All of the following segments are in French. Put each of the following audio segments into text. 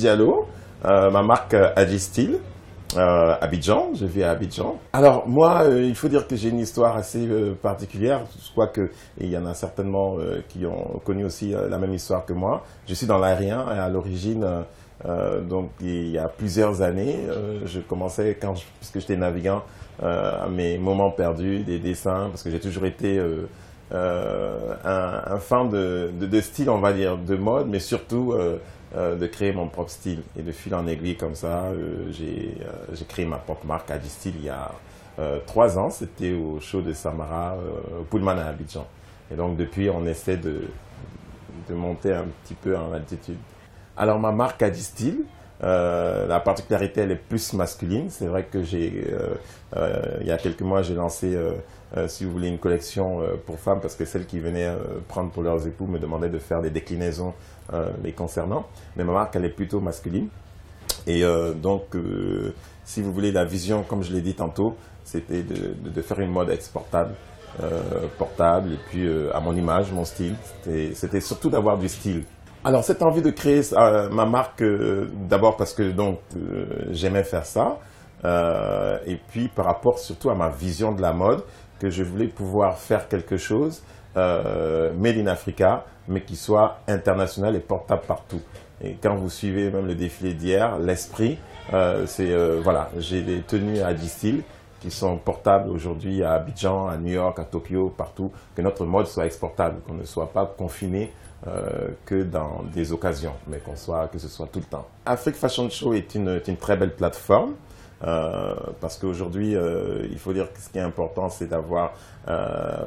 Diallo, ma marque Agistyle, Abidjan, je vis à Abidjan. Alors moi, il faut dire que j'ai une histoire assez particulière. Je crois qu'il y en a certainement qui ont connu aussi la même histoire que moi. Je suis dans l'aérien et à l'origine, donc il y a plusieurs années, je commençais, puisque j'étais navigant, à mes moments perdus, des dessins, parce que j'ai toujours été un fan de style, on va dire, de mode, mais surtout de créer mon propre style. Et de fil en aiguille comme ça, j'ai créé ma propre marque Agistyle il y a 3 ans. C'était au show de Samara, au Pullman à Abidjan. Et donc depuis, on essaie de monter un petit peu en altitude. Alors ma marque Agistyle, la particularité, elle est plus masculine. C'est vrai que il y a quelques mois, j'ai lancé, si vous voulez, une collection pour femmes, parce que celles qui venaient prendre pour leurs époux me demandaient de faire des déclinaisons les concernant. Mais ma marque, elle est plutôt masculine. Et donc, si vous voulez, la vision, comme je l'ai dit tantôt, c'était de faire une mode exportable, portable, et puis à mon image, mon style. C'était surtout d'avoir du style. Alors, cette envie de créer ma marque, d'abord parce que j'aimais faire ça, et puis par rapport surtout à ma vision de la mode, que je voulais pouvoir faire quelque chose made in Africa, mais qui soit international et portable partout. Et quand vous suivez même le défilé d'hier, l'esprit, voilà, j'ai des tenues à Agistyle qui sont portables aujourd'hui à Abidjan, à New York, à Tokyo, partout, que notre mode soit exportable, qu'on ne soit pas confiné que dans des occasions, mais que ce soit tout le temps. Afrique Fashion Show est une très belle plateforme, parce qu'aujourd'hui, il faut dire que ce qui est important, c'est d'avoir,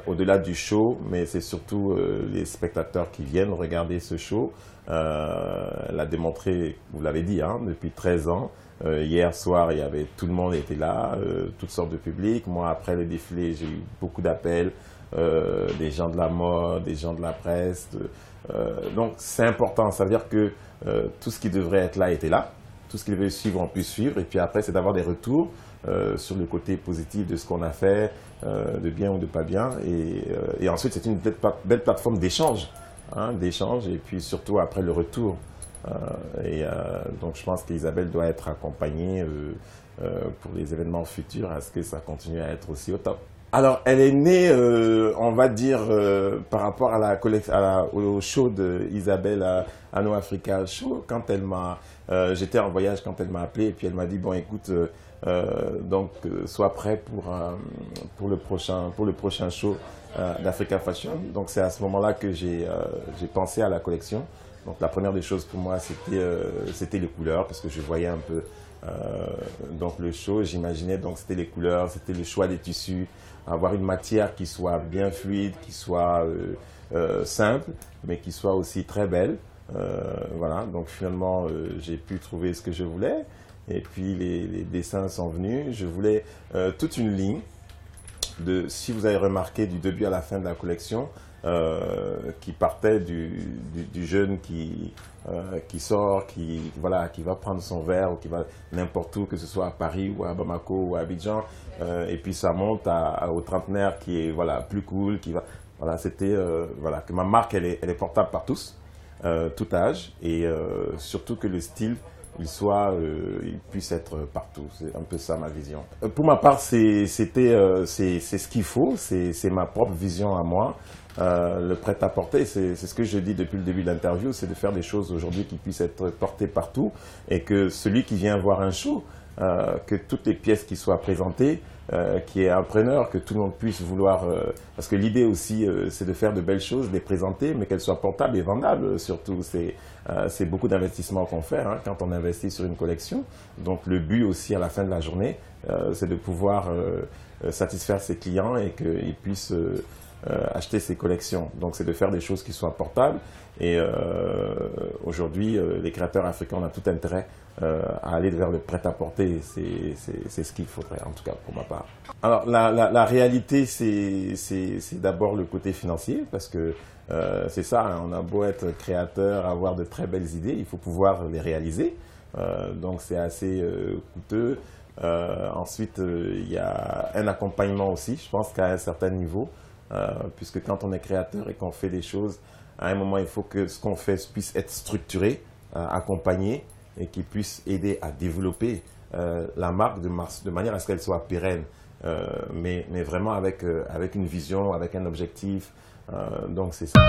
au-delà du show, mais c'est surtout les spectateurs qui viennent regarder ce show. Elle a démontré, vous l'avez dit, hein, depuis 13 ans. Hier soir, tout le monde était là, toutes sortes de publics. Moi, après le défilé, j'ai eu beaucoup d'appels, des gens de la mode, des gens de la presse. Donc, c'est important. Ça veut dire que tout ce qui devrait être là était là. Tout ce qui devait suivre, on peut suivre. Et puis après, c'est d'avoir des retours sur le côté positif de ce qu'on a fait, de bien ou de pas bien. Et ensuite, c'est une belle plateforme d'échange. Hein, et puis surtout après le retour. Donc je pense qu'Isabelle doit être accompagnée pour les événements futurs, à ce que ça continue à être aussi au top. Alors elle est née, on va dire, par rapport à au show d'Isabelle à No Africa Show, quand j'étais en voyage quand elle m'a appelé, et puis elle m'a dit, bon écoute, sois prêt pour le prochain show d'Africa Fashion. Donc c'est à ce moment-là que j'ai pensé à la collection. Donc la première des choses pour moi, c'était les couleurs, parce que je voyais un peu donc le show, j'imaginais, donc c'était les couleurs, c'était le choix des tissus, avoir une matière qui soit bien fluide, qui soit simple, mais qui soit aussi très belle. Voilà, donc finalement j'ai pu trouver ce que je voulais, et puis les dessins sont venus. Je voulais toute une ligne si vous avez remarqué, du début à la fin de la collection, qui partait du jeune qui sort, qui va prendre son verre, ou qui va n'importe où, que ce soit à Paris ou à Bamako ou à Abidjan, et puis ça monte au trentenaire qui est plus cool, c'était que ma marque elle est portable par tous, tout âge, et surtout que le style il puisse être partout. C'est un peu ça ma vision. Pour ma part, c'est ce qu'il faut, c'est ma propre vision à moi. Le prêt-à-porter, c'est ce que je dis depuis le début de l'interview, c'est de faire des choses aujourd'hui qui puissent être portées partout, et que celui qui vient voir un show, que toutes les pièces qui soient présentées, qui est un preneur, que tout le monde puisse vouloir... parce que l'idée aussi, c'est de faire de belles choses, de les présenter, mais qu'elles soient portables et vendables surtout. C'est beaucoup d'investissements qu'on fait quand on investit sur une collection. Donc le but aussi à la fin de la journée, c'est de pouvoir satisfaire ses clients et qu'ils puissent acheter ses collections. Donc c'est de faire des choses qui soient portables. Et aujourd'hui, les créateurs africains, on a tout intérêt à aller vers le prêt-à-porter. C'est ce qu'il faudrait, en tout cas pour ma part. Alors la réalité, c'est d'abord le côté financier, parce que c'est ça, on a beau être créateur, avoir de très belles idées, il faut pouvoir les réaliser. Donc c'est assez coûteux. Ensuite, il y a un accompagnement aussi, je pense qu'à un certain niveau, puisque quand on est créateur et qu'on fait des choses, à un moment, il faut que ce qu'on fait puisse être structuré, accompagné, et qui puisse aider à développer la marque de manière à ce qu'elle soit pérenne, mais vraiment avec une vision, avec un objectif. Donc c'est ça.